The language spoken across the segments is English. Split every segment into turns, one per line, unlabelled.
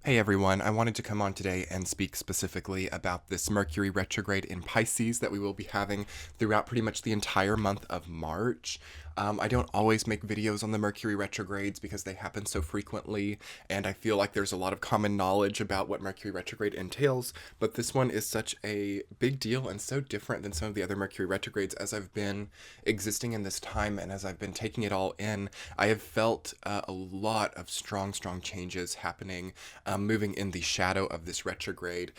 Hey everyone, I wanted to come on today and speak specifically about this Mercury retrograde in Pisces that we will be having throughout pretty much the entire month of March. I don't always make videos on the Mercury retrogrades because they happen so frequently, and I feel like there's a lot of common knowledge about what Mercury retrograde entails, but this one is such a big deal and so different than some of the other Mercury retrogrades. As I've been existing in this time and as I've been taking it all in, I have felt a lot of strong changes happening, moving in the shadow of this retrograde.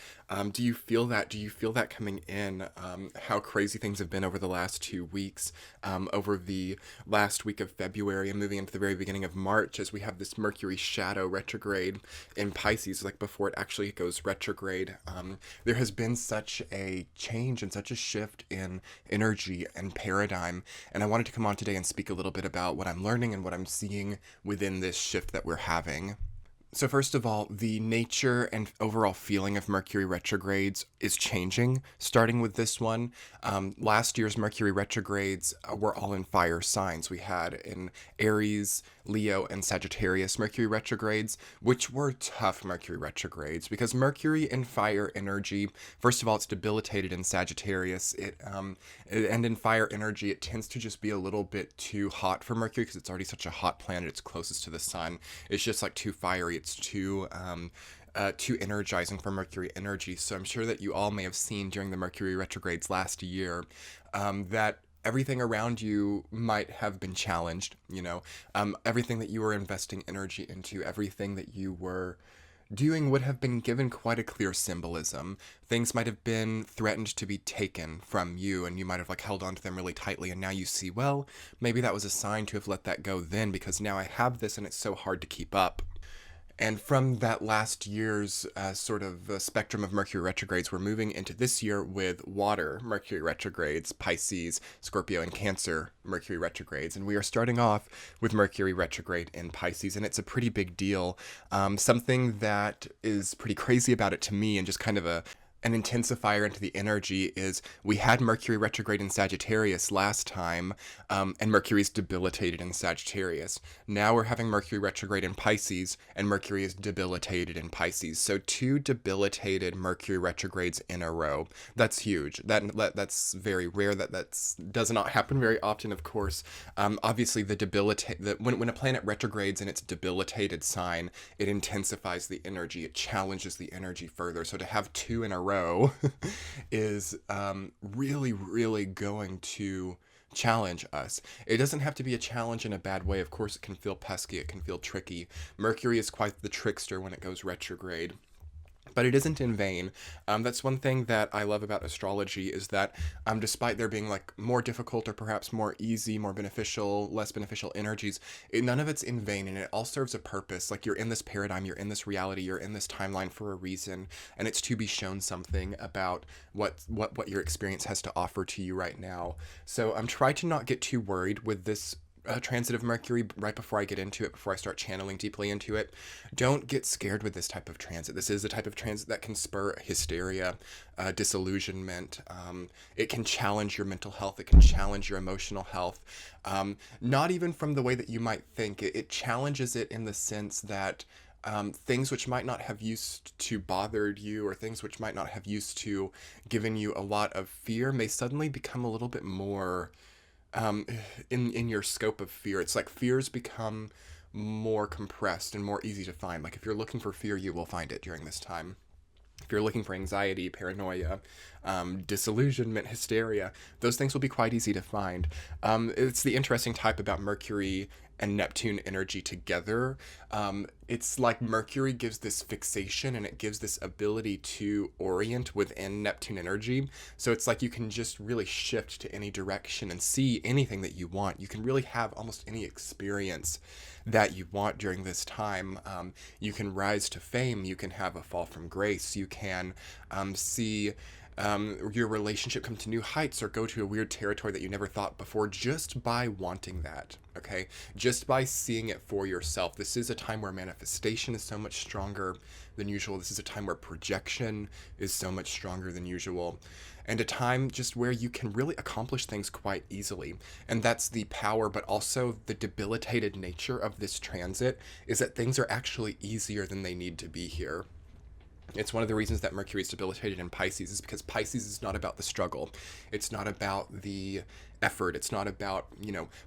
Do you feel that? Do you feel that coming in? How crazy things have been over the last 2 weeks, over the last week of February and moving into the very beginning of March, as we have this Mercury shadow retrograde in Pisces, like before it actually goes retrograde. There has been such a change and such a shift in energy and paradigm, and I wanted to come on today and speak a little bit about what I'm learning and what I'm seeing within this shift that we're having. So, first of all, the nature and overall feeling of Mercury retrogrades is changing, starting with this one. Last year's Mercury retrogrades were all in fire signs. We had in Aries, Leo, and Sagittarius Mercury retrogrades, which were tough Mercury retrogrades because Mercury in fire energy, first of all, it's debilitated in Sagittarius. And in fire energy, it tends to just be a little bit too hot for Mercury because it's already such a hot planet. It's closest to the sun. It's just like too fiery. It's too energizing for Mercury energy. So I'm sure that you all may have seen during the Mercury retrogrades last year that everything around you might have been challenged. Everything that you were investing energy into, everything that you were doing would have been given quite a clear symbolism. Things might have been threatened to be taken from you, and you might have like held on to them really tightly, and now you see, well, maybe that was a sign to have let that go then, because now I have this and it's so hard to keep up. And from that last year's sort of spectrum of Mercury retrogrades, we're moving into this year with water Mercury retrogrades, Pisces, Scorpio, and Cancer Mercury retrogrades. And we are starting off with Mercury retrograde in Pisces, and it's a pretty big deal. Something that is pretty crazy about it to me, and just kind of an intensifier into the energy, is we had Mercury retrograde in Sagittarius last time, and Mercury's debilitated in Sagittarius. Now we're having Mercury retrograde in Pisces, and Mercury is debilitated in Pisces. So two debilitated Mercury retrogrades in a row. That's huge. That's very rare. That does not happen very often, of course. Obviously, when a planet retrogrades in its debilitated sign, it intensifies the energy. It challenges the energy further. So to have two in a row is really going to challenge us. It doesn't have to be a challenge in a bad way. Of course, it can feel pesky, it can feel tricky. Mercury is quite the trickster when it goes retrograde. But it isn't in vain. That's one thing that I love about astrology, is that despite there being like more difficult or perhaps more easy, more beneficial, less beneficial energies, none of it's in vain, and it all serves a purpose. Like, you're in this paradigm, you're in this reality, you're in this timeline for a reason, and it's to be shown something about what your experience has to offer to you right now. So try to not get too worried with this transit of Mercury right before I get into it, before I start channeling deeply into it. Don't get scared with this type of transit. This is the type of transit that can spur hysteria, disillusionment. It can challenge your mental health. It can challenge your emotional health. Not even from the way that you might think. It challenges it in the sense that things which might not have used to bothered you, or things which might not have used to given you a lot of fear, may suddenly become a little bit more in your scope of fear. It's like fears become more compressed and more easy to find. Like, if you're looking for fear, you will find it during this time. If you're looking for anxiety, paranoia, disillusionment, hysteria, those things will be quite easy to find. It's the interesting type about Mercury and Neptune energy together. It's like Mercury gives this fixation, and it gives this ability to orient within Neptune energy. So it's like you can just really shift to any direction and see anything that you want. You can really have almost any experience that you want during this time. You can rise to fame. You can have a fall from grace. You can see your relationship come to new heights or go to a weird territory that you never thought before, just by wanting that, okay? Just by seeing it for yourself. This is a time where manifestation is so much stronger than usual. This is a time where projection is so much stronger than usual. And a time just where you can really accomplish things quite easily. And that's the power, but also the debilitated nature of this transit, is that things are actually easier than they need to be here. It's one of the reasons that Mercury is debilitated in Pisces, is because Pisces is not about the struggle. It's not about the effort. It's not about,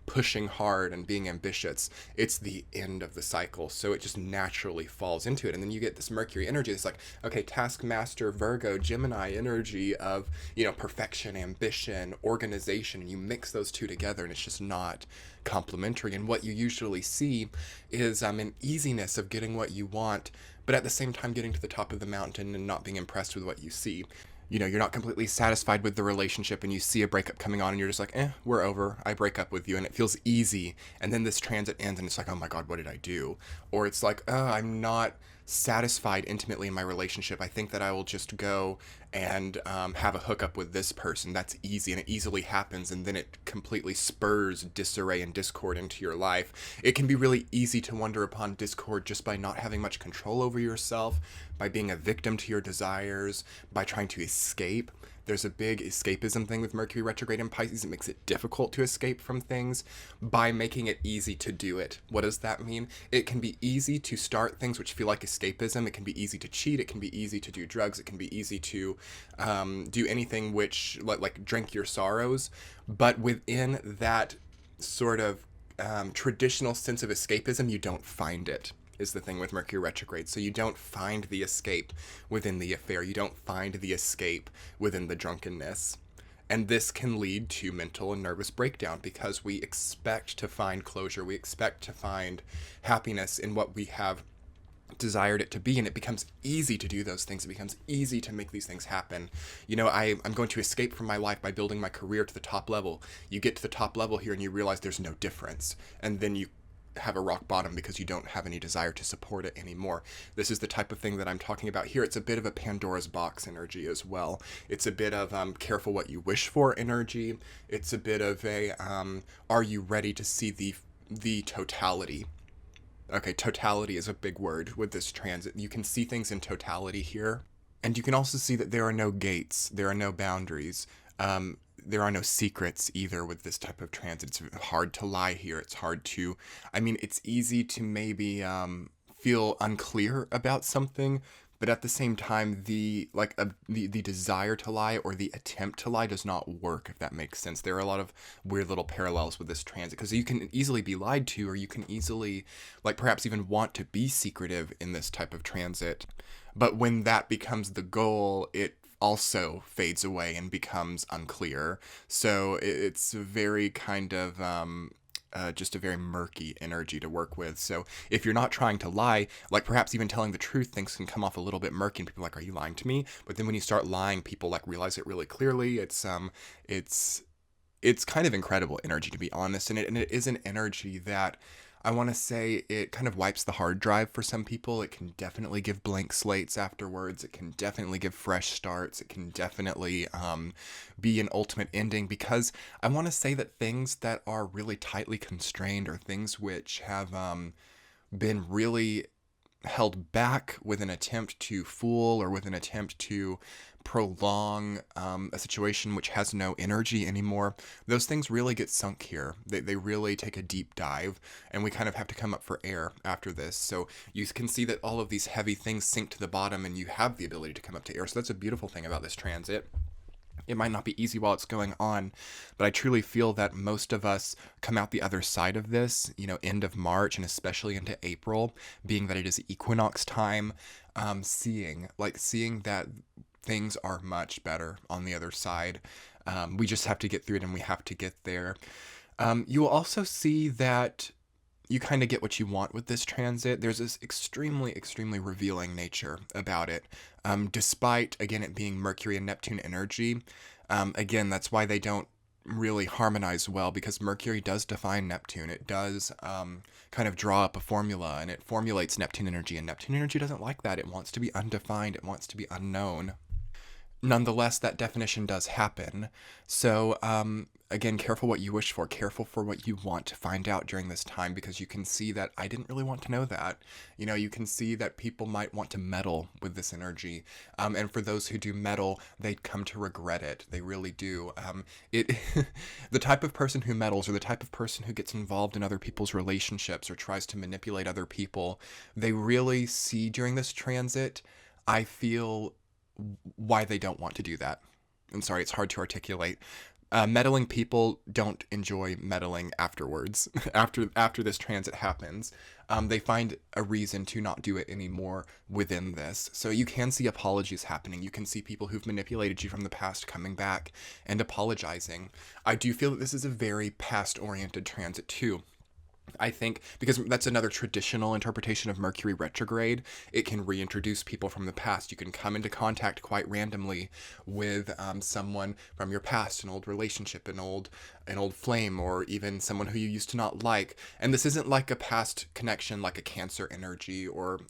pushing hard and being ambitious. It's the end of the cycle. So it just naturally falls into it. And then you get this Mercury energy. It's like, okay, Taskmaster, Virgo, Gemini energy of, perfection, ambition, organization. And you mix those two together and it's just not complementary. And what you usually see is an easiness of getting what you want, but at the same time getting to the top of the mountain and not being impressed with what you see. You're not completely satisfied with the relationship and you see a breakup coming on and you're just like, we're over. I break up with you, and it feels easy. And then this transit ends and it's like, oh my God, what did I do? Or it's like, I'm not satisfied intimately in my relationship. I think that I will just go and have a hookup with this person. That's easy, and it easily happens, and then it completely spurs disarray and discord into your life. It can be really easy to wander upon discord just by not having much control over yourself, by being a victim to your desires, by trying to escape. There's a big escapism thing with Mercury retrograde in Pisces. It makes it difficult to escape from things by making it easy to do it. What does that mean? It can be easy to start things which feel like escapism. It can be easy to cheat. It can be easy to do drugs. It can be easy to do anything which, like drink your sorrows. But within that sort of traditional sense of escapism, you don't find it, is the thing with Mercury retrograde. So you don't find the escape within the affair. You don't find the escape within the drunkenness. And this can lead to mental and nervous breakdown because we expect to find closure. We expect to find happiness in what we have desired it to be, and it becomes easy to do those things. It becomes easy to make these things happen. I'm going to escape from my life by building my career to the top level. You get to the top level here and you realize there's no difference. And then you have a rock bottom because you don't have any desire to support it anymore. This is the type of thing that I'm talking about here. It's a bit of a Pandora's box energy as well. It's a bit of careful what you wish for energy. It's a bit of a are you ready to see the totality? Okay, totality is a big word with this transit. You can see things in totality here. And you can also see that there are no gates. There are no boundaries. There are no secrets either with this type of transit. It's hard to lie here. It's hard to, it's easy to maybe feel unclear about something, but at the same time, the desire to lie or the attempt to lie does not work, if that makes sense. There are a lot of weird little parallels with this transit because you can easily be lied to, or you can easily, perhaps even want to be secretive in this type of transit. But when that becomes the goal, it also fades away and becomes unclear. So it's very kind of just a very murky energy to work with. So if you're not trying to lie, perhaps even telling the truth, things can come off a little bit murky and people are like, are you lying to me? But then when you start lying, people realize it really clearly. It's kind of incredible energy, to be honest. And it is an energy that I want to say it kind of wipes the hard drive for some people. It can definitely give blank slates afterwards. It can definitely give fresh starts. It can definitely be an ultimate ending, because I want to say that things that are really tightly constrained or things which have been really held back with an attempt to fool or with an attempt to prolong a situation which has no energy anymore, those things really get sunk here. They really take a deep dive, and we kind of have to come up for air after this. So you can see that all of these heavy things sink to the bottom and you have the ability to come up to air. So that's a beautiful thing about this transit. It might not be easy while it's going on, but I truly feel that most of us come out the other side of this, end of March and especially into April, being that it is equinox time, seeing that things are much better on the other side. We just have to get through it, and we have to get there. You will also see that you kind of get what you want with this transit. There's this extremely, extremely revealing nature about it. Despite, again, it being Mercury and Neptune energy. Again, that's why they don't really harmonize well, because Mercury does define Neptune. It does kind of draw up a formula, and it formulates Neptune energy, and Neptune energy doesn't like that. It wants to be undefined. It wants to be unknown. Nonetheless, that definition does happen. So, again, careful what you wish for, careful for what you want to find out during this time, because you can see that I didn't really want to know that. You know, you can see that people might want to meddle with this energy. And for those who do meddle, they come to regret it. They really do. It, the type of person who meddles, or the type of person who gets involved in other people's relationships or tries to manipulate other people, they really see during this transit, I feel, why they don't want to do that. I'm sorry, it's hard to articulate. Meddling people don't enjoy meddling afterwards. after this transit happens, they find a reason to not do it anymore within this. So you can see apologies happening. You can see people who've manipulated you from the past coming back and apologizing. I do feel that this is a very past-oriented transit too. I think because that's another traditional interpretation of Mercury retrograde. It can reintroduce people from the past. You can come into contact quite randomly with someone from your past, an old relationship, an old flame, or even someone who you used to not like. And this isn't like a past connection, like a Cancer energy, or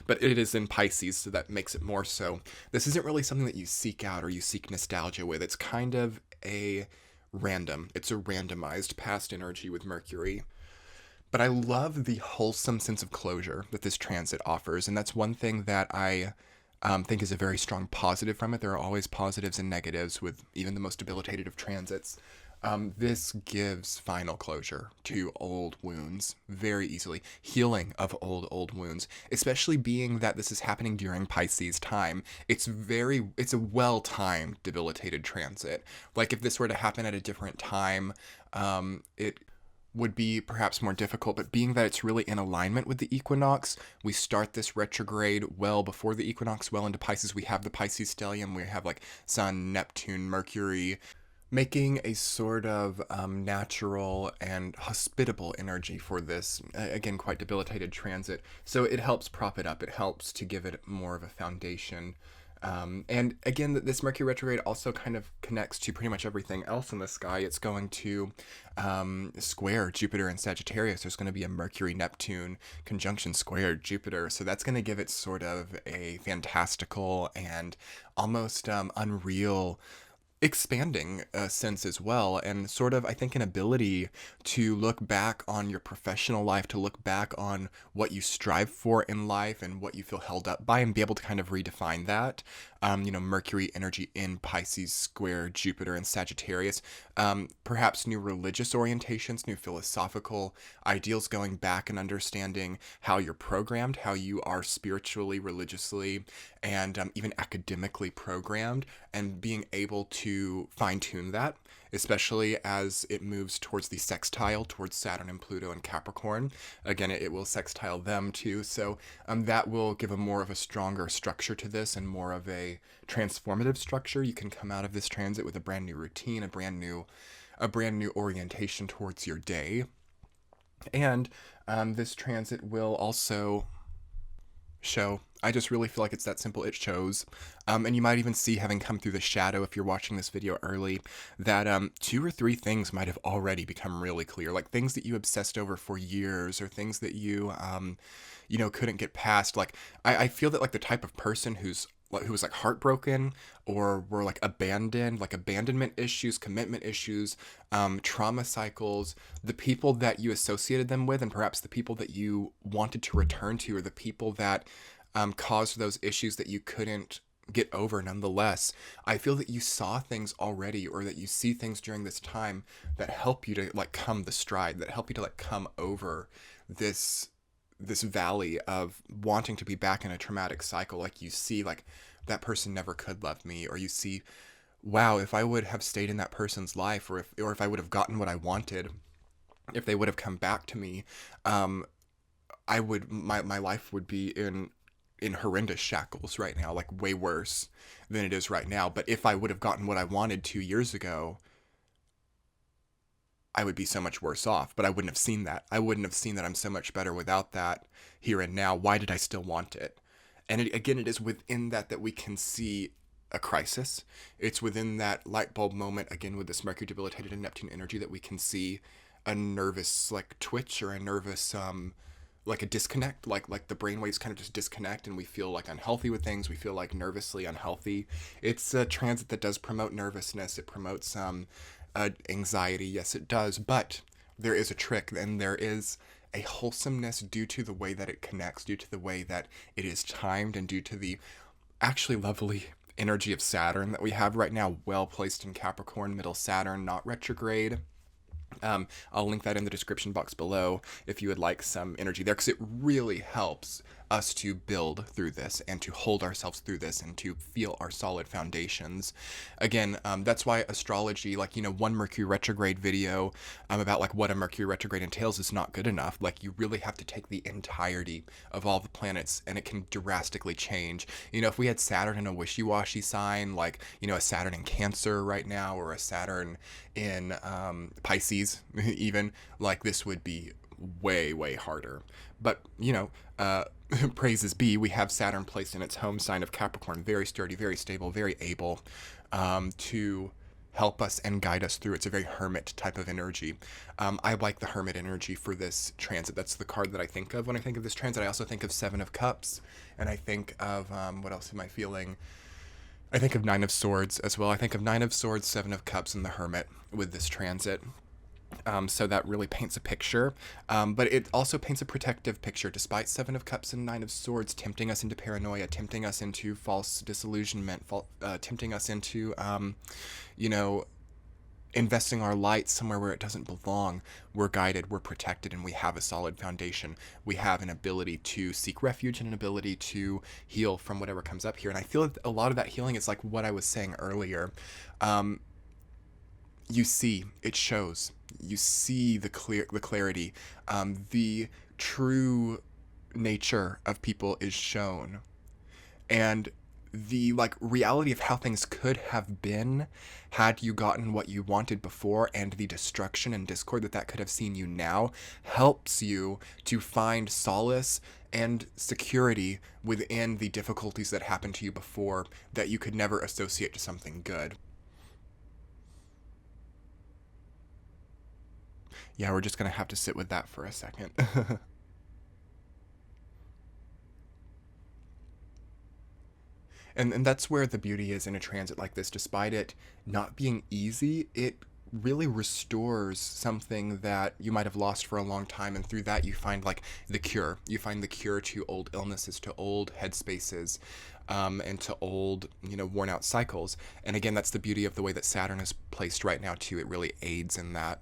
but it is in Pisces, so that makes it more so. This isn't really something that you seek out or you seek nostalgia with. It's kind of a random. It's a randomized past energy with Mercury. But I love the wholesome sense of closure that this transit offers. And that's one thing that I think is a very strong positive from it. There are always positives and negatives with even the most debilitated of transits. This gives final closure to old wounds very easily. Healing of old wounds, especially being that this is happening during Pisces time. It's a well-timed debilitated transit. Like if this were to happen at a different time, it would be perhaps more difficult, but being that it's really in alignment with the equinox, we start this retrograde well before the equinox, well into Pisces. We have the Pisces stellium, we have like Sun, Neptune, Mercury, making a sort of natural and hospitable energy for this, again, quite debilitated transit. So it helps prop it up, it helps to give it more of a foundation. And again, this Mercury retrograde also kind of connects to pretty much everything else in the sky. It's going to square Jupiter and Sagittarius. There's going to be a Mercury-Neptune conjunction squared Jupiter. So that's going to give it sort of a fantastical and almost unreal expanding sense as well, and sort of, I think, an ability to look back on your professional life, to look back on what you strive for in life and what you feel held up by, and be able to kind of redefine that. Mercury energy in Pisces square Jupiter and Sagittarius, perhaps new religious orientations, new philosophical ideals, going back and understanding how you're programmed, how you are spiritually, religiously, and even academically programmed, and being able to fine-tune that, especially as it moves towards the sextile, towards Saturn and Pluto and Capricorn. Again, it will sextile them too, so that will give a more of a stronger structure to this, and more of a transformative structure. You can come out of this transit with a brand new routine, a brand new orientation towards your day. And this transit will also show, I just really feel like it's that simple, it shows. And you might even see, having come through the shadow, if you're watching this video early, that 2 or 3 things might have already become really clear, like things that you obsessed over for years, or things that you couldn't get past. Like I feel that like the type of person who was like heartbroken, or were like abandoned, like abandonment issues, commitment issues, trauma cycles, the people that you associated them with, and perhaps the people that you wanted to return to, or the people that caused those issues that you couldn't get over nonetheless. I feel that you saw things already, or that you see things during this time that help you to like come the stride, that help you to like come over this valley of wanting to be back in a traumatic cycle. Like you see, like, that person never could love me, or you see, wow, if I would have stayed in that person's life, or if I would have gotten what I wanted, if they would have come back to me, my life would be in horrendous shackles right now, like way worse than it is right now. But if I would have gotten what I wanted 2 years ago, I would be so much worse off. But I wouldn't have seen that. I wouldn't have seen that I'm so much better without that here and now. Why did I still want it? And it is within that we can see a crisis. It's within that light bulb moment, again, with this Mercury debilitated and Neptune energy, that we can see a nervous like twitch, or a nervous like a disconnect, like the brain waves kind of just disconnect, and we feel like unhealthy with things. We feel like nervously unhealthy. It's a transit that does promote nervousness. It promotes anxiety. Yes, it does. But there is a trick, and there is a wholesomeness due to the way that it connects, due to the way that it is timed, and due to the actually lovely energy of Saturn that we have right now, well placed in Capricorn, middle Saturn, not retrograde. I'll link that in the description box below if you would like some energy there, because it really helps us to build through this and to hold ourselves through this and to feel our solid foundations. Again, that's why astrology, like, one Mercury retrograde video about like what a Mercury retrograde entails is not good enough. Like, you really have to take the entirety of all the planets, and it can drastically change. If we had Saturn in a wishy-washy sign, like, a Saturn in Cancer right now, or a Saturn in Pisces even, like, this would be way, way harder. But, praises be, we have Saturn placed in its home sign of Capricorn, very sturdy, very stable, very able to help us and guide us through. It's a very hermit type of energy. I like the hermit energy for this transit. That's the card that I think of when I think of this transit. I also think of Seven of Cups, and I think of, what else am I feeling? I think of Nine of Swords as well. I think of Nine of Swords, Seven of Cups, and the Hermit with this transit. So that really paints a picture, but it also paints a protective picture. Despite Seven of Cups and Nine of Swords tempting us into paranoia, tempting us into false disillusionment, tempting us into, investing our light somewhere where it doesn't belong, we're guided, we're protected, and we have a solid foundation. We have an ability to seek refuge and an ability to heal from whatever comes up here. And I feel that a lot of that healing is like what I was saying earlier. You see, it shows. You see the clarity. The true nature of people is shown. And the reality of how things could have been had you gotten what you wanted before, and the destruction and discord that could have seen you now, helps you to find solace and security within the difficulties that happened to you before that you could never associate to something good. Yeah, we're just going to have to sit with that for a second. And that's where the beauty is in a transit like this. Despite it not being easy, it really restores something that you might have lost for a long time, and through that you find the cure. You find the cure to old illnesses, to old headspaces, and to old, worn out cycles. And again, that's the beauty of the way that Saturn is placed right now too. It really aids in that.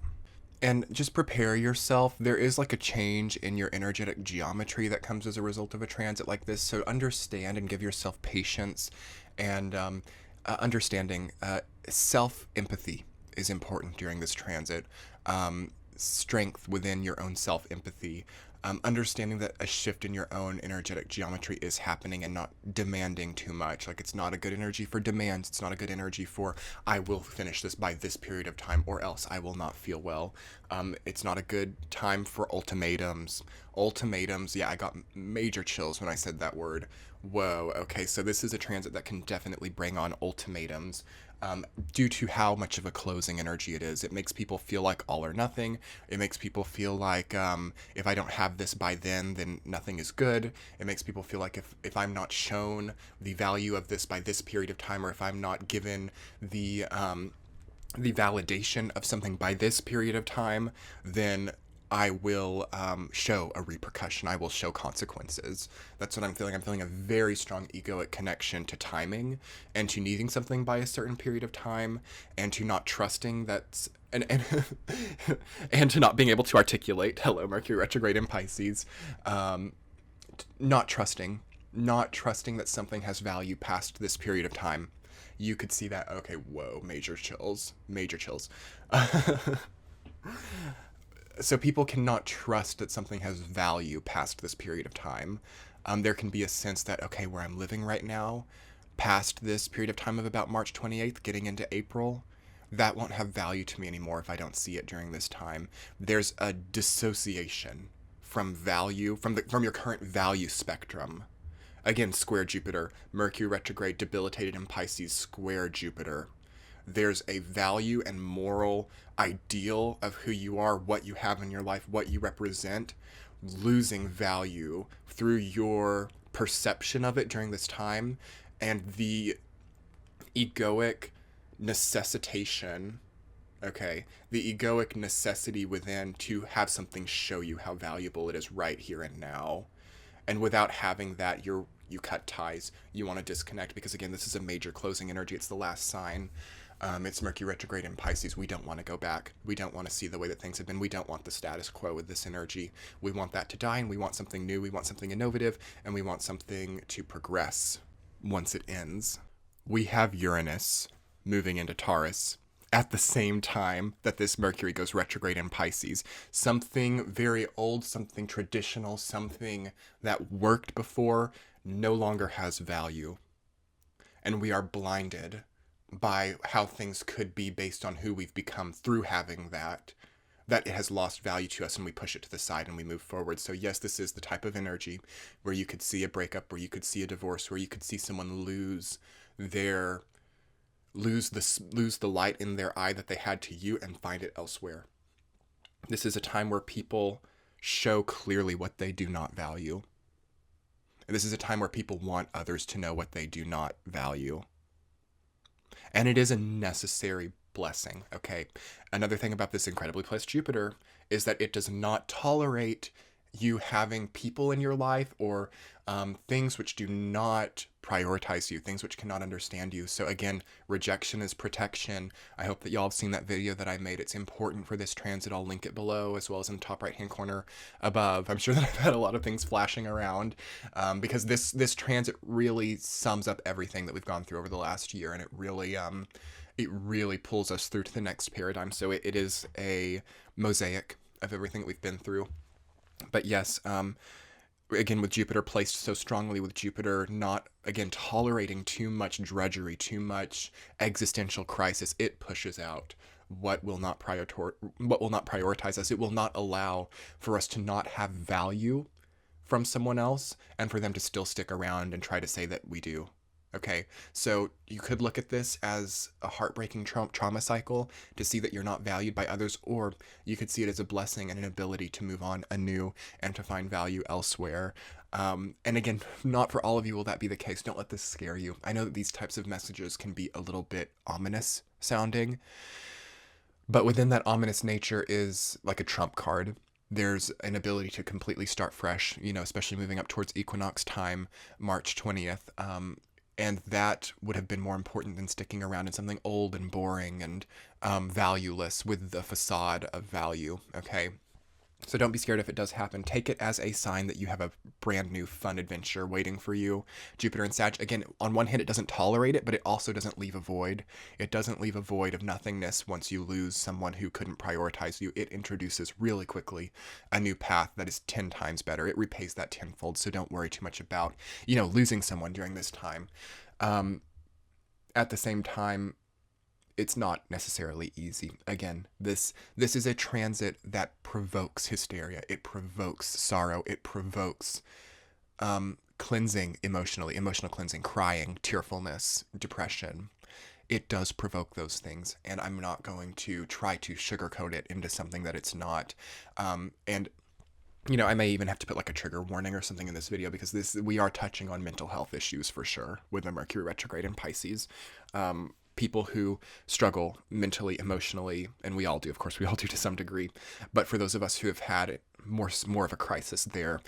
And just prepare yourself. There is a change in your energetic geometry that comes as a result of a transit like this. So understand and give yourself patience and understanding. Self-empathy is important during this transit. Strength within your own self-empathy. Understanding that a shift in your own energetic geometry is happening, and not demanding too much. It's not a good energy for demands. It's not a good energy for, I will finish this by this period of time or else I will not feel well. It's not a good time for ultimatums. Ultimatums, yeah, I got major chills when I said that word. Whoa, okay, so this is a transit that can definitely bring on ultimatums. Due to how much of a closing energy it is. It makes people feel like all or nothing. It makes people feel like if I don't have this by then nothing is good. It makes people feel like if I'm not shown the value of this by this period of time, or if I'm not given the validation of something by this period of time, then I will show a repercussion. I will show consequences. That's what I'm feeling. I'm feeling a very strong egoic connection to timing, and to needing something by a certain period of time, and to not trusting that's and and to not being able to articulate. Hello, Mercury retrograde in Pisces. Not trusting that something has value past this period of time. You could see that. Okay, whoa, major chills. So people cannot trust that something has value past this period of time. There can be a sense that, okay, where I'm living right now, past this period of time of about March 28th, getting into April, that won't have value to me anymore if I don't see it during this time. There's a dissociation from value, from your current value spectrum. Again, square Jupiter, Mercury retrograde, debilitated in Pisces, square Jupiter. There's a value and moral ideal of who you are, what you have in your life, what you represent, losing value through your perception of it during this time, and the egoic necessitation, okay, the egoic necessity within to have something show you how valuable it is right here and now. And without having that, you cut ties. You want to disconnect, because again, this is a major closing energy. It's the last sign. It's Mercury retrograde in Pisces. We don't want to go back. We don't want to see the way that things have been. We don't want the status quo with this energy. We want that to die, and we want something new. We want something innovative, and we want something to progress once it ends. We have Uranus moving into Taurus at the same time that this Mercury goes retrograde in Pisces. Something very old, something traditional, something that worked before no longer has value. And we are blinded by how things could be based on who we've become through having that it has lost value to us, and we push it to the side and we move forward. So yes, this is the type of energy where you could see a breakup, where you could see a divorce, where you could see someone lose the light in their eye that they had to you and find it elsewhere. This is a time where people show clearly what they do not value. And this is a time where people want others to know what they do not value. And it is a necessary blessing, okay? Another thing about this incredibly placed Jupiter is that it does not tolerate you having people in your life or things which do not prioritize you, things which cannot understand you. So again, rejection is protection. I hope that y'all have seen that video that I made. It's important for this transit. I'll link it below, as well as in the top right hand corner above. I'm sure that I've had a lot of things flashing around because this transit really sums up everything that we've gone through over the last year, and it really pulls us through to the next paradigm. So it is a mosaic of everything that we've been through. But yes, again, with Jupiter placed so strongly, with Jupiter not, again, tolerating too much drudgery, too much existential crisis, it pushes out what will not prioritize us. It will not allow for us to not have value from someone else and for them to still stick around and try to say that we do. Okay, so you could look at this as a heartbreaking trauma cycle to see that you're not valued by others, or you could see it as a blessing and an ability to move on anew and to find value elsewhere. And again, not for all of you will that be the case. Don't let this scare you. I know that these types of messages can be a little bit ominous sounding, but within that ominous nature is like a trump card. There's an ability to completely start fresh, especially moving up towards equinox time, March 20th. And that would have been more important than sticking around in something old and boring and valueless with the facade of value, okay? So don't be scared if it does happen. Take it as a sign that you have a brand new fun adventure waiting for you. Jupiter and Sag, again, on one hand, it doesn't tolerate it, but it also doesn't leave a void. It doesn't leave a void of nothingness once you lose someone who couldn't prioritize you. It introduces really quickly a new path that is 10 times better. It repays that tenfold, so don't worry too much about, losing someone during this time. At the same time, it's not necessarily easy. Again, this is a transit that provokes hysteria. It provokes sorrow. It provokes cleansing emotional cleansing, crying, tearfulness, depression. It does provoke those things, and I'm not going to try to sugarcoat it into something that it's not. And I may even have to put like a trigger warning or something in this video, because we are touching on mental health issues for sure with the Mercury retrograde in Pisces. People who struggle mentally, emotionally, and we all do, of course, we all do to some degree. But for those of us who have had more of a crisis there,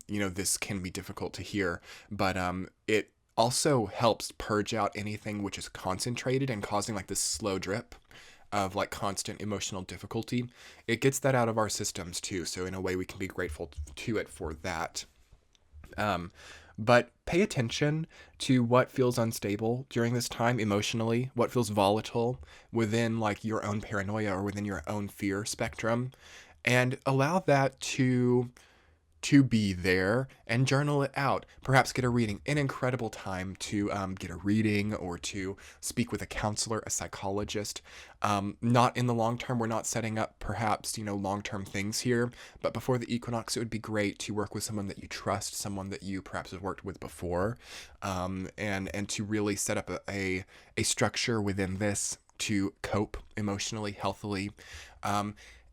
this can be difficult to hear. But it also helps purge out anything which is concentrated and causing like this slow drip of like constant emotional difficulty. It gets that out of our systems too. So in a way, we can be grateful to it for that. But pay attention to what feels unstable during this time emotionally, what feels volatile within like your own paranoia or within your own fear spectrum, and allow that to be there and journal it out. Perhaps get a reading. An incredible time to get a reading or to speak with a counselor, a psychologist. Not in the long term. We're not setting up perhaps, long-term things here. But before the equinox, it would be great to work with someone that you trust, someone that you perhaps have worked with before, and to really set up a structure within this to cope emotionally, healthily.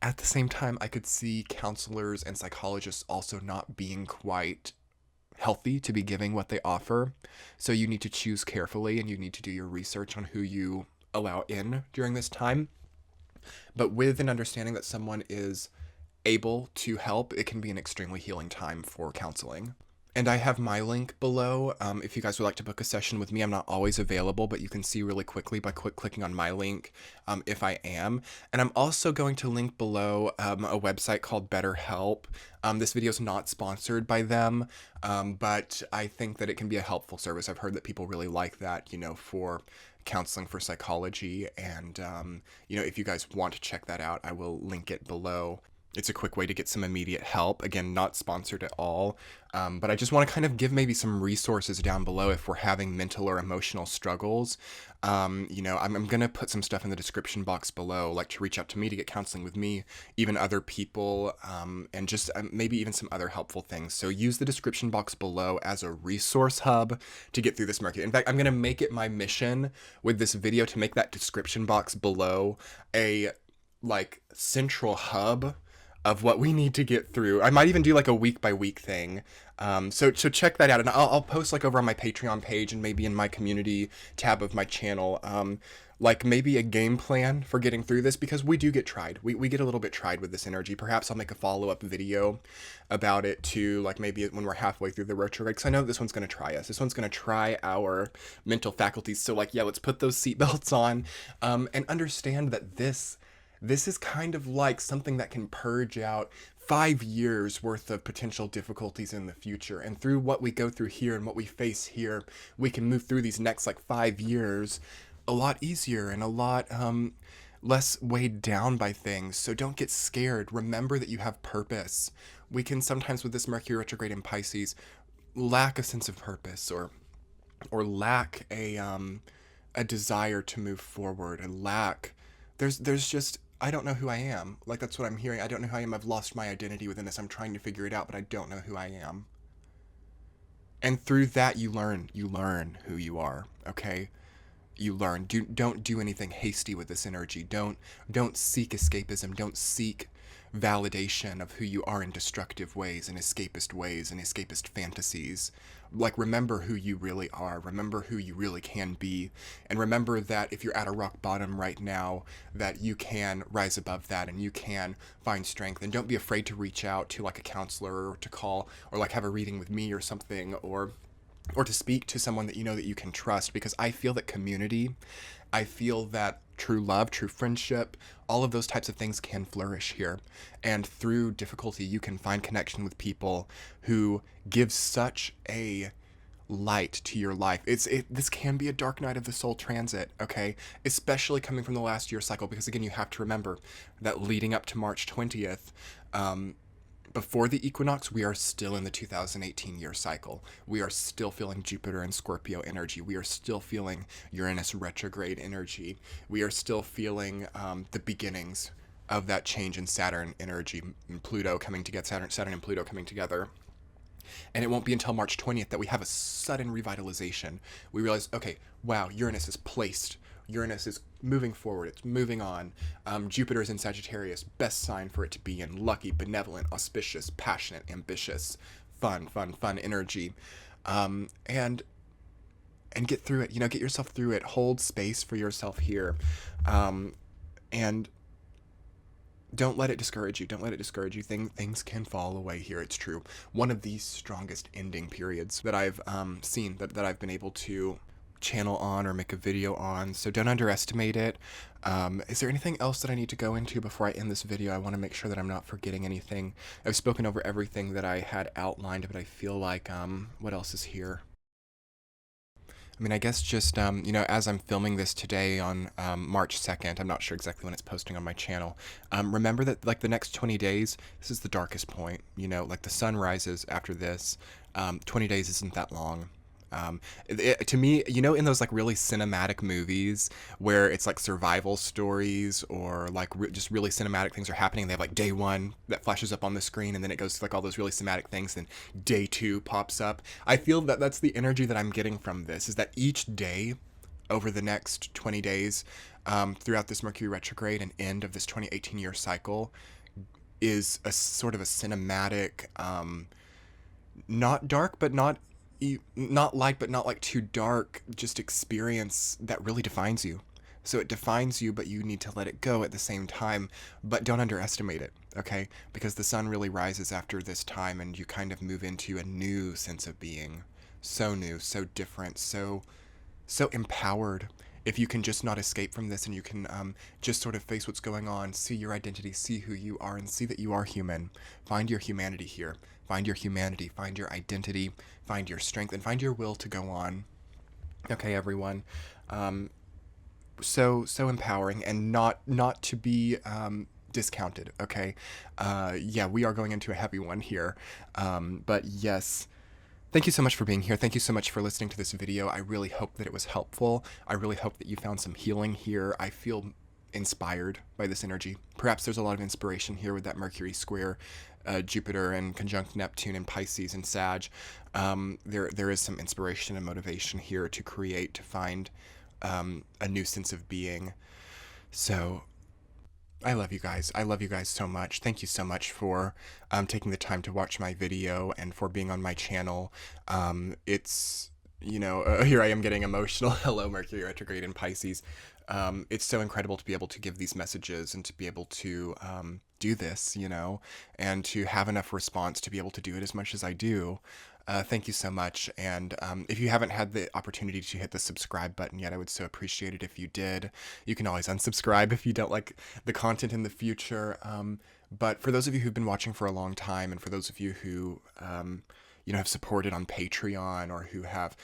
At the same time, I could see counselors and psychologists also not being quite healthy to be giving what they offer. So you need to choose carefully and you need to do your research on who you allow in during this time. But with an understanding that someone is able to help, it can be an extremely healing time for counseling. And I have my link below. If you guys would like to book a session with me, I'm not always available, but you can see really quickly by clicking on my link if I am. And I'm also going to link below a website called BetterHelp. This video is not sponsored by them, but I think that it can be a helpful service. I've heard that people really like that, for counseling for psychology. And, if you guys want to check that out, I will link it below. It's a quick way to get some immediate help. Again, not sponsored at all, but I just want to kind of give maybe some resources down below if we're having mental or emotional struggles. I'm going to put some stuff in the description box below, like to reach out to me to get counseling with me, even other people, and just maybe even some other helpful things. So use the description box below as a resource hub to get through this Mercury. In fact, I'm going to make it my mission with this video to make that description box below a central hub of what we need to get through. I might even do a week by week thing. So check that out, and I'll post over on my Patreon page and maybe in my community tab of my channel, maybe a game plan for getting through this, because we do get tried. We get a little bit tried with this energy. Perhaps I'll make a follow-up video about it too, maybe when we're halfway through the retrograde, because I know this one's going to try us. This one's going to try our mental faculties. So let's put those seatbelts on, and understand that this is kind of like something that can purge out 5 years worth of potential difficulties in the future. And through what we go through here and what we face here, we can move through these next 5 years a lot easier and a lot less weighed down by things. So don't get scared. Remember that you have purpose. We can sometimes, with this Mercury retrograde in Pisces, lack a sense of purpose or lack a desire to move forward, and lack there's just, I don't know who I am. That's what I'm hearing. I don't know who I am. I've lost my identity within this. I'm trying to figure it out, but I don't know who I am. And through that, you learn who you are. Okay. You learn. Don't do anything hasty with this energy. Don't seek escapism. Don't seek validation of who you are in destructive ways and escapist fantasies. Remember who you really are. Remember who you really can be. And remember that if you're at a rock bottom right now, that you can rise above that and you can find strength. And don't be afraid to reach out to a counselor, or to call, or have a reading with me or something, or to speak to someone that that you can trust, because I feel that community, I feel that true love, true friendship, all of those types of things can flourish here. And through difficulty, you can find connection with people who give such a light to your life. This can be a dark night of the soul transit, okay? Especially coming from the last year cycle, because again, you have to remember that leading up to March 20th, before the equinox, we are still in the 2018 year cycle. We are still feeling Jupiter and Scorpio energy. We are still feeling Uranus retrograde energy. We are still feeling the beginnings of that change in Saturn energy, and Pluto coming together, Saturn and Pluto coming together. And it won't be until March 20th that we have a sudden revitalization. We realize, okay, wow, Uranus is placed. Uranus is moving forward. It's moving on. Jupiter is in Sagittarius. Best sign for it to be in. Lucky, benevolent, auspicious, passionate, ambitious, fun energy. And get through it. Get yourself through it. Hold space for yourself here. And don't let it discourage you. Don't let it discourage you. Things can fall away here. It's true. One of the strongest ending periods that I've seen, that I've been able to channel on or make a video on. So don't underestimate it. Is there anything else that I need to go into before I end this video? I want to make sure that I'm not forgetting anything. I've spoken over everything that I had outlined, but I feel like, what else is here? I guess just, as I'm filming this today on March 2nd, I'm not sure exactly when it's posting on my channel, remember that, the next 20 days, this is the darkest point, the sun rises after this. 20 days isn't that long. To me, in those really cinematic movies where it's survival stories, or just really cinematic things are happening, they have day one that flashes up on the screen, and then it goes to all those really cinematic things, then day two pops up. I feel that that's the energy that I'm getting from this, is that each day over the next 20 days throughout this Mercury retrograde and end of this 2018 year cycle is a sort of a cinematic, not dark, but not light, but not like too dark, just experience that really defines you. So it defines you, but you need to let it go at the same time, but don't underestimate it, okay? Because the sun really rises after this time and you kind of move into a new sense of being. So new, so different, so empowered. If you can just not escape from this and you can just sort of face what's going on, see your identity, see who you are, and see that you are human. Find your humanity here. Find your humanity, find your identity, find your strength, and find your will to go on. Okay, everyone. So empowering, and not to be discounted. Okay, yeah, we are going into a heavy one here, but yes. Thank you so much for being here. Thank you so much for listening to this video. I really hope that it was helpful. I really hope that you found some healing here. I feel inspired by this energy. Perhaps there's a lot of inspiration here with that Mercury square Jupiter and conjunct Neptune and Pisces and Sag. There is some inspiration and motivation here to create, to find a new sense of being. So I love you guys. I love you guys so much. Thank you so much for taking the time to watch my video and for being on my channel. It's, here I am getting emotional. Hello, Mercury retrograde in Pisces. It's so incredible to be able to give these messages and to be able to do this, and to have enough response to be able to do it as much as I do. Thank you so much. And if you haven't had the opportunity to hit the subscribe button yet, I would so appreciate it if you did. You can always unsubscribe if you don't like the content in the future. But for those of you who've been watching for a long time, and for those of you who have supported on Patreon, or who have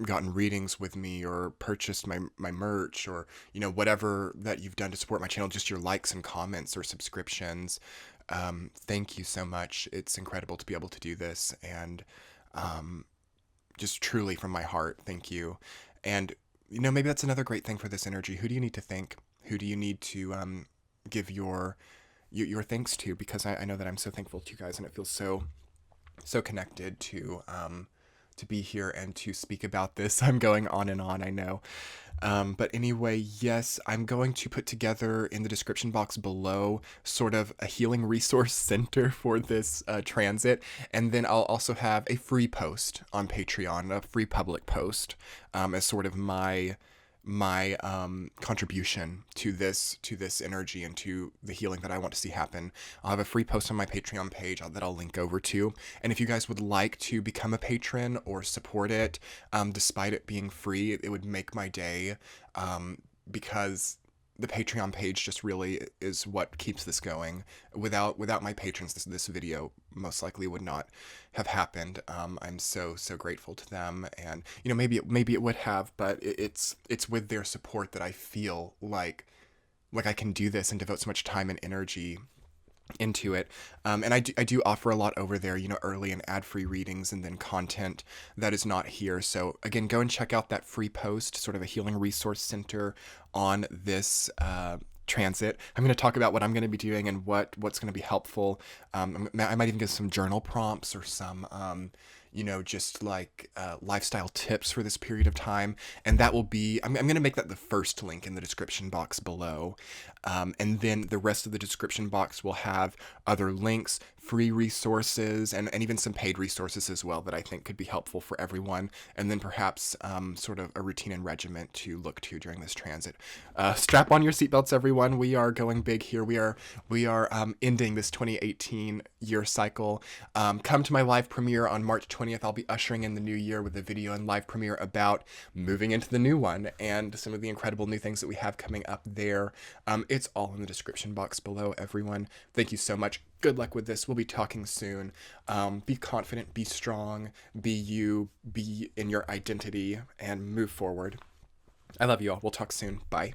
gotten readings with me, or purchased my merch, or whatever that you've done to support my channel, just your likes and comments or subscriptions, thank you so much. It's incredible to be able to do this, and just truly from my heart, thank you. And maybe that's another great thing for this energy. Who do you need to thank? Who do you need to give your thanks to? Because I know that I'm so thankful to you guys, and it feels so connected to be here and to speak about this. I'm going on and on, I know. But anyway, yes, I'm going to put together in the description box below sort of a healing resource center for this transit. And then I'll also have a free post on Patreon, a free public post, as sort of my contribution to this energy and to the healing that I want to see happen. I'll have a free post on my Patreon page that I'll link over to. And if you guys would like to become a patron or support it, despite it being free, it would make my day, because the Patreon page just really is what keeps this going. Without my patrons, this video most likely would not have happened. I'm so grateful to them, and maybe it would have, but it's with their support that I feel like I can do this and devote so much time and energy into it. And I do offer a lot over there, early and ad-free readings, and then content that is not here. So again, go and check out that free post, sort of a healing resource center on this transit. I'm going to talk about what I'm going to be doing and what's going to be helpful. I might even give some journal prompts or some just like lifestyle tips for this period of time. And that will be, I'm going to make that the first link in the description box below. And then the rest of the description box will have other links, free resources, and even some paid resources as well that I think could be helpful for everyone. And then perhaps sort of a routine and regiment to look to during this transit. Strap on your seatbelts, everyone. We are going big here. We are ending this 2018 year cycle. Come to my live premiere on March 20th. I'll be ushering in the new year with a video and live premiere about moving into the new one and some of the incredible new things that we have coming up there. It's all in the description box below, everyone. Thank you so much. Good luck with this. We'll be talking soon. Be confident, be strong, be you, be in your identity, and move forward. I love you all. We'll talk soon. Bye.